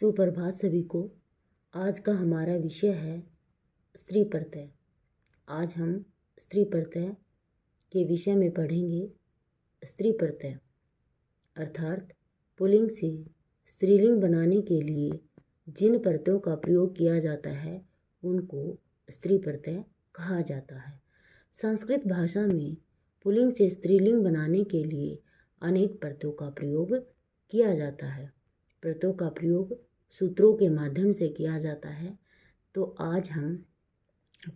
सुप्रभात सभी को। आज का हमारा विषय है स्त्री प्रत्यय। आज हम स्त्री प्रत्यय के विषय में पढ़ेंगे। स्त्री प्रत्यय अर्थात पुल्लिंग से स्त्रीलिंग बनाने के लिए जिन प्रत्ययों का प्रयोग किया जाता है उनको स्त्री प्रत्यय कहा जाता है। संस्कृत भाषा में पुल्लिंग से स्त्रीलिंग बनाने के लिए अनेक प्रत्ययों का प्रयोग किया जाता है। प्रत्ययों का प्रयोग सूत्रों के माध्यम से किया जाता है। तो आज हम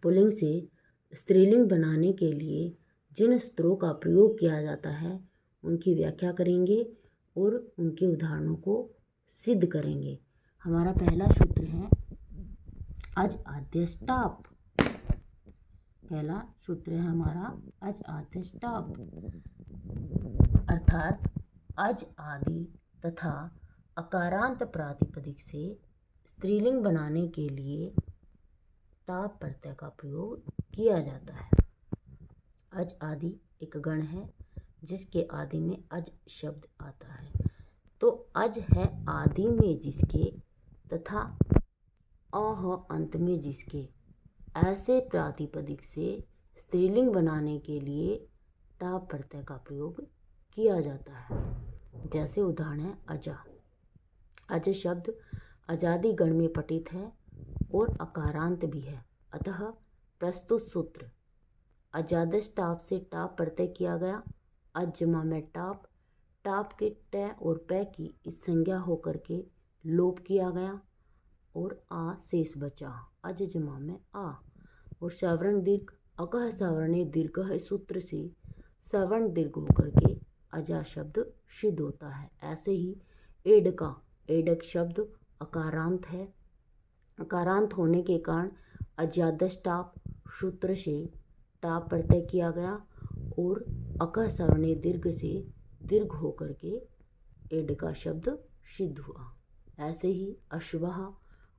पुल्लिंग से स्त्रीलिंग बनाने के लिए जिन सूत्रों का प्रयोग किया जाता है उनकी व्याख्या करेंगे और उनके उदाहरणों को सिद्ध करेंगे। हमारा पहला सूत्र है अज आद्यष्टाप। पहला सूत्र है हमारा अज आद्यष्टाप अर्थात अज आदि तथा अकारांत प्रातिपदिक से स्त्रीलिंग बनाने के लिए टाप प्रत्यय का प्रयोग किया जाता है। अज आदि एक गण है जिसके आदि में अज शब्द आता है। तो अज है आदि में जिसके तथा अह अंत में जिसके, ऐसे प्रातिपदिक से स्त्रीलिंग बनाने के लिए टाप प्रत्यय का प्रयोग किया जाता है। जैसे उदाहरण है अजा। अज शब्द अजादि गण में पठित है और अकारांत भी है। अतः प्रस्तुत सूत्र अजादश टाप से टाप प्रत्यय किया गया। अज जमा में टाप, टाप के ट और पै की इस संज्ञा होकर के लोप किया गया और आ शेष बचा। अज जमा में आ और सवर्ण दीर्घ अकह सवर्णे दीर्घ है सूत्र से सवर्ण दीर्घ होकर के अजा शब्द सिद्ध होता है। ऐसे ही एडका, एडक शब्द अकारांत है। अकारांत होने के कारण अजादश टाप सूत्र से टाप प्रत्यय किया गया और अकह सवर्णे दीर्घ से दीर्घ होकर के एडका शब्द सिद्ध हुआ। ऐसे ही अश्वः,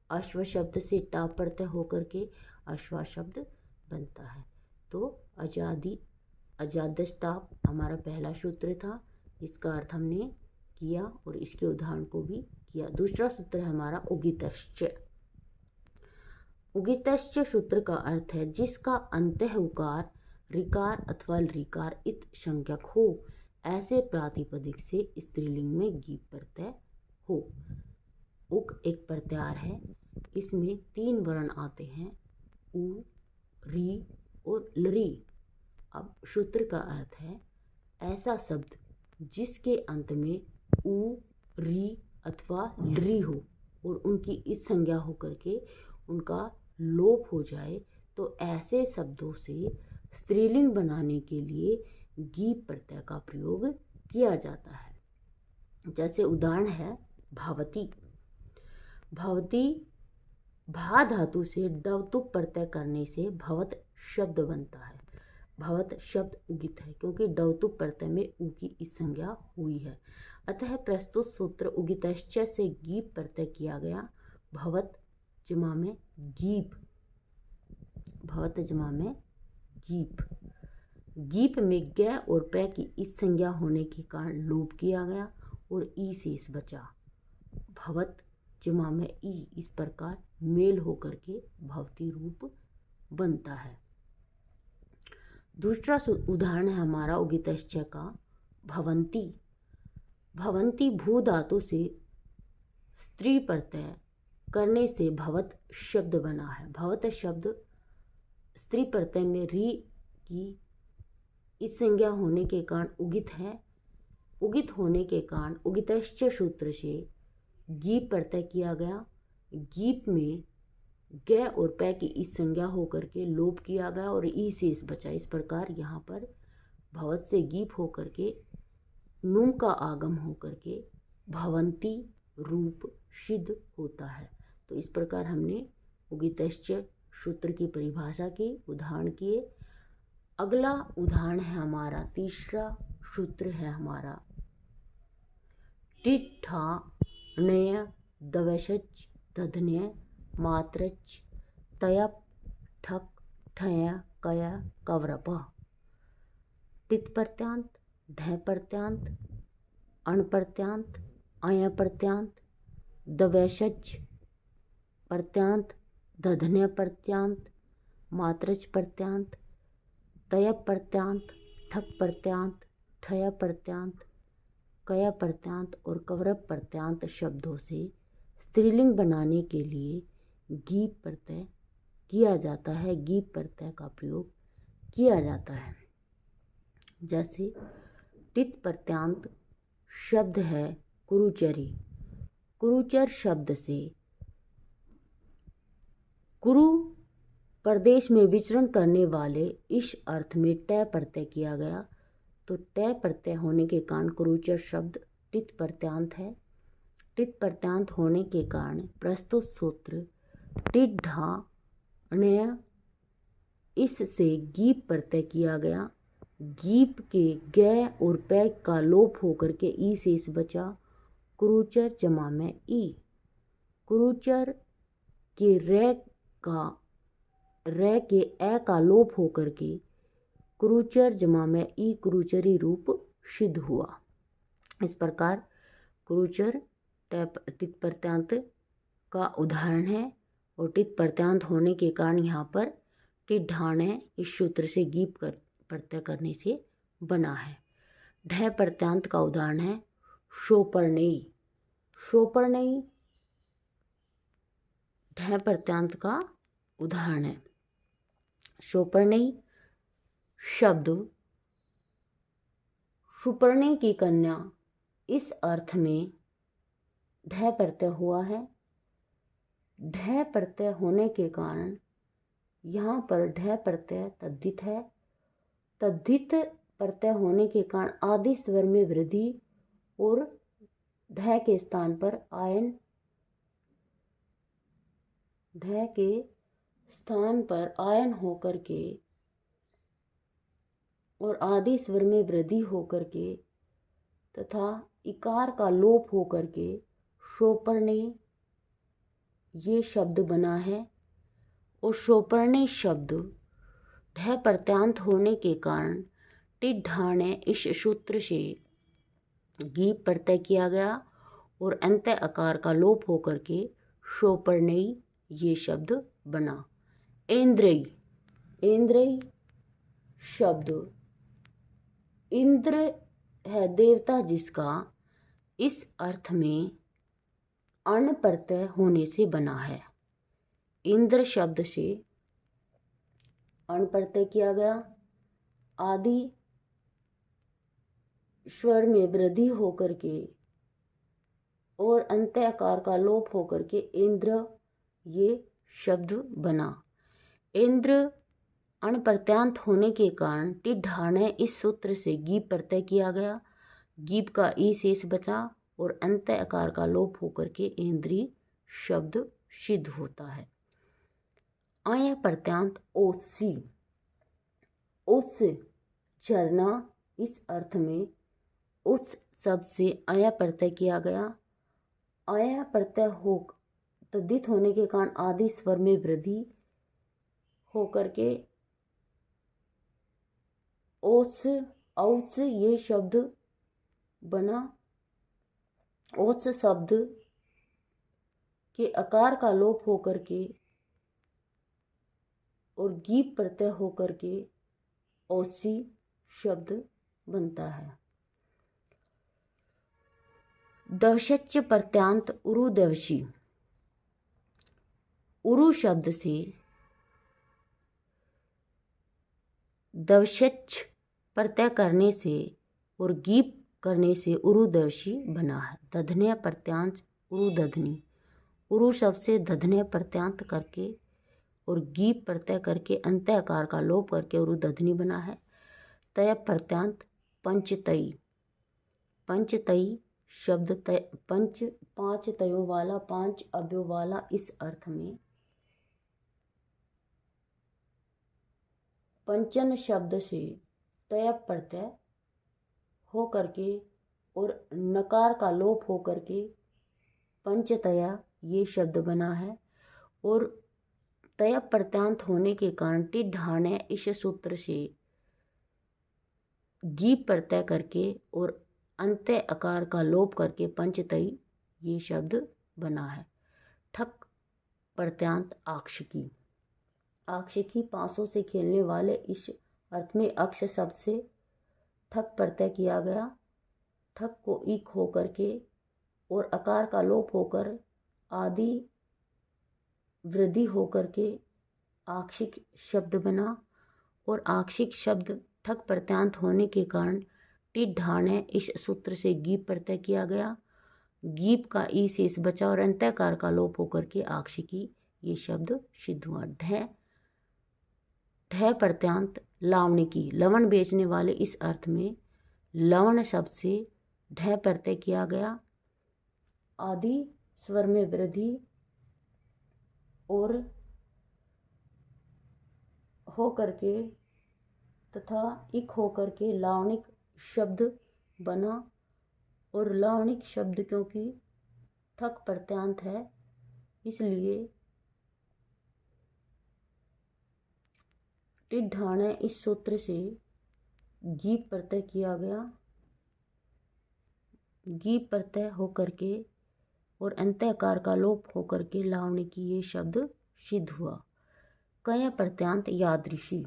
अश्व शब्द से टाप प्रत्यय होकर के अश्वा शब्द बनता है। तो अजादि अजादश टाप हमारा पहला सूत्र था। इसका अर्थ हमने किया और इसके उदाहरण को भी किया। दूसरा सूत्र है हमारा उगितश्च। उगितश्च सूत्र का अर्थ है जिसका अंतः उकार ऋकार अथवा ऋकार इत संज्ञक हो, ऐसे प्रातिपदिक से स्त्रीलिंग में गीप प्रत्यय हो। उक एक प्रत्यार है। इसमें 3 वर्ण आते हैं, उ, री और लरी। अब सूत्र का अर्थ है ऐसा शब्द जिसके अंत में उ, री अथवा लरी हो और उनकी इस संज्ञा होकर के उनका लोप हो जाए, तो ऐसे शब्दों से स्त्रीलिंग बनाने के लिए गीप प्रत्यय का प्रयोग किया जाता है। जैसे उदाहरण है भवती। भवती भा धातु से डवतुक प्रत्यय करने से भवत शब्द बनता है। भवत शब्द उगित है क्योंकि डवतुक प्रत्यय में उ की इस संज्ञा हुई है। अतः प्रस्तुत सूत्र उगितश्च से गीप प्रत्यय किया गया। भवत जमा में गीप, भवत जमा में गीप। गीप में ग और पै की इस संज्ञा होने के कारण लोप किया गया और ई शेष बचा। भवत जमा में ई, इस प्रकार मेल होकर के भवती रूप बनता है। दूसरा उदाहरण है हमारा उगितश्च का भवंती। भवंती भू धातु से स्त्री प्रत्यय करने से भवत शब्द बना है। भवत शब्द स्त्री प्रत्यय में री की इस संज्ञा होने के कारण उगित है। उगित होने के कारण उगितश्च सूत्र से गीप प्रत्यय किया गया। गीप में ग और पै की इस संज्ञा होकर के लोप किया गया और ई शेष बचा। इस प्रकार यहाँ पर भवत से गीप होकर के नुम का आगम होकर के भवंती रूप सिद्ध होता है। तो इस प्रकार हमने उगितश्च सूत्र की परिभाषा की, उदाहरण किए। अगला उदाहरण है हमारा तीसरा सूत्र है हमारा टिठा नय दवशच दधन्य मात्रच तयप ठक ठय कय कवरप। टित प्रत्यांत, ढ प्रत्यांत, अण प्रत्यांत, अय प्रत्यांत, दवैशज प्रत्यांत, दधन्य प्रत्यांत, मात्रच प्रत्यांत, तयप प्रत्यांत, ठक प्रत्यांत, ठय प्रत्यांत, कया प्रत्यांत और कवरप प्रत्यांत शब्दों से स्त्रीलिंग बनाने के लिए गीप प्रत्यय किया जाता है, गीप प्रत्यय का प्रयोग किया जाता है। जैसे टित प्रत्यांत शब्द है कुरुचरी। कुरुचर शब्द से कुरु प्रदेश में विचरण करने वाले इस अर्थ में टय प्रत्यय किया गया, तो टय प्रत्यय होने के कारण कुरुचर शब्द टित प्रत्यांत है। टित प्रत्यांत होने के कारण प्रस्तुत सूत्र टिट ढाण्य इससे गीप प्रत्यय किया गया। गीप के ग और पै का लोप होकर के ई शेष बचा, कुरुचर जमा में ई। कुरुचर के रे के ए का लोप होकर के कुरुचर जमा में ई कुरुचरी रूप सिद्ध हुआ। इस प्रकार कुरुचर टित प्रत्यांत का उदाहरण है और टित प्रत्यांत होने के कारण यहाँ पर टिट ढाण्य इस सूत्र से गीप प्रत्यय करने से बना है। ढय प्रत्यांत का उदाहरण है शोपर्णयी। शोपर्णयी ढय प्रत्यांत का उदाहरण है। शोपर्णयी शब्द सुपर्णे की कन्या इस अर्थ में ढय प्रत्यय हुआ है। ढय प्रत्यय होने के कारण यहाँ पर ढय प्रत्यय तद्धित है। तद्धित प्रत्यय होने के कारण आदि स्वर में वृद्धि और ढय के स्थान पर आयन, ढय के स्थान पर आयन होकर के और आदि स्वर में वृद्धि होकर के तथा इकार का लोप होकर के शोपर्णे ये शब्द बना है। और शोपर्णे शब्द ढय प्रत्यांत होने के कारण टिट ढाण्य इस सूत्र से गीप प्रत्यय किया गया और अंत्य आकार का लोप होकर के शोपर्णयी ये शब्द बना। ऐन्द्रयी, ऐन्द्रयी शब्द इंद्र है देवता जिसका इस अर्थ में अण प्रत्यय होने से बना है। इंद्र शब्द से अण प्रत्यय किया गया, आदि स्वर में वृद्धि होकर के और अंत्य आकार का लोप होकर के इंद्र ये शब्द बना। इंद्र अण प्रत्यांत होने के कारण टिट ढाण्य इस सूत्र से गीप प्रत्यय किया गया। गीप का ई शेष बचा और अंत्य आकार का लोप होकर के इंद्री शब्द सिद्ध होता है। आय प्रत्यांत ओत्सी। उस झरना इस अर्थ में उस शब्द से आया प्रत्यय किया गया। आया प्रत्यय हो तद्धित होने के कारण आदि स्वर में वृद्धि होकर के ओस औस ये शब्द बना। ओस शब्द के आकार का लोप होकर के और गीप प्रत्यय होकर के औसी शब्द बनता है। दवशच प्रत्यांत उरुदवशी। उरु शब्द से दवशच प्रत्यय करने से और गीप करने से उरुदवशी बना है। दधन्य प्रत्यांत उरुदधनी। उरु शब्द से दधन्य प्रत्यांत करके और गीप प्रत्यय करके अंत्य आकार का लोप करके उरुदधनी बना है। तय प्रत्यांत पंचतई। पंचतई शब्द पांच तयों वाला, पांच अव्ययों वाला इस अर्थ में पंचन शब्द से तय प्रत्यय हो करके और नकार का लोप हो करके पंचतया ये शब्द बना है। और तय प्रत्यांत होने के कारण टिट ढाण्य इस सूत्र से गीप प्रत्यय करके और अंत्य आकार का लोप करके पंचतई ये शब्द बना है। ठक प्रत्यांत आक्षिकी। आक्षिकी पासों से खेलने वाले, इस अर्थ में अक्ष शब्द से ठक प्रत्यय किया गया। ठक को ईक होकर के और अकार का लोप होकर आदि वृद्धि होकर के आक्षिक शब्द बना, और आक्षिक शब्द ठक प्रत्यांत होने के कारण टिड ढाणे इस सूत्र से गीप प्रत्यय किया गया। गीप का ई शेष बचा और अंत्यकार का लोप होकर के आक्षिकी ये शब्द सिद्ध हुआ। ढ प्रत्यांत लावणिकी। लवण बेचने वाले, इस अर्थ में लवण शब्द से ढ प्रत्यय किया गया। आदि स्वर में वृद्धि और हो करके तथा इक हो करके लावणिक शब्द बना, और लावणिक शब्द क्योंकि ठक प्रत्यांत है इसलिए टिड ढाणे इस सूत्र से गीप प्रत्यय किया गया। गीप प्रत्यय होकर के और अंत्यकार का लोप होकर के लावणिकी ये शब्द सिद्ध हुआ। कय प्रत्यांत यादृशी।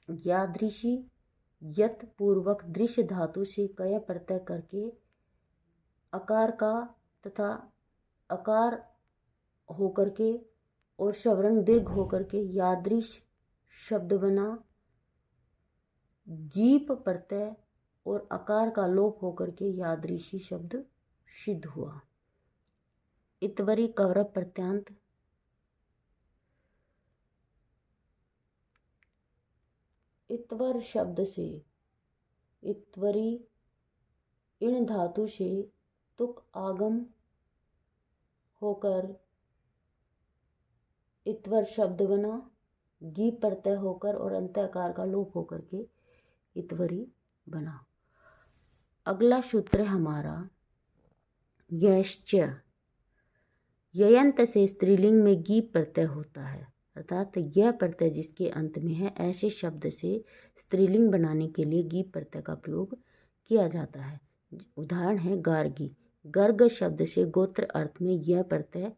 यादृशी यत पूर्वक दृश्य धातु से कय प्रत्यय करके अकार का तथा अकार होकर के और सवर्ण दीर्घ होकर के यादृश शब्द बना। गीप प्रत्यय और अकार का लोप होकर के यादृशी शब्द सिद्ध हुआ। इतवरी कौरव प्रत्यांत। इतवर शब्द से इतवरी इन धातु से तुक आगम होकर इतवर शब्द बना। गीप प्रत्यय होकर और अंत्यकार का लोप होकर के इतवरी बना। अगला सूत्र हमारा यश्च। ययंत से स्त्रीलिंग में गीप प्रत्यय होता है, अर्थात यह प्रत्यय जिसके अंत में है, ऐसे शब्द से स्त्रीलिंग बनाने के लिए गीप प्रत्यय का प्रयोग किया जाता है। उदाहरण है गार्गी। गर्ग शब्द से गोत्र अर्थ में यह प्रत्यय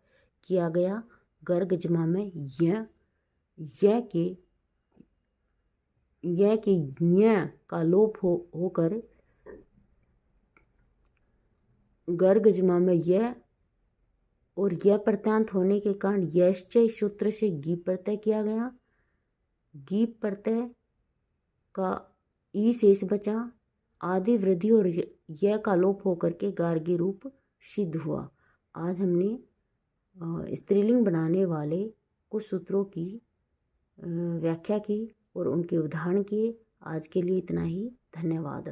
किया गया। गर्ग जमा में य के य का लोप होकर गर्ग जमा में यह और यह प्रत्यांत होने के कारण यश्च सूत्र से गीप प्रत्यय किया गया। गीप प्रत्यय का ई शेष बचा। आदि वृद्धि और यह का लोप होकर के गार्गी रूप सिद्ध हुआ। आज हमने स्त्रीलिंग बनाने वाले कुछ सूत्रों की व्याख्या की और उनके उदाहरण किए। आज के लिए इतना ही। धन्यवाद।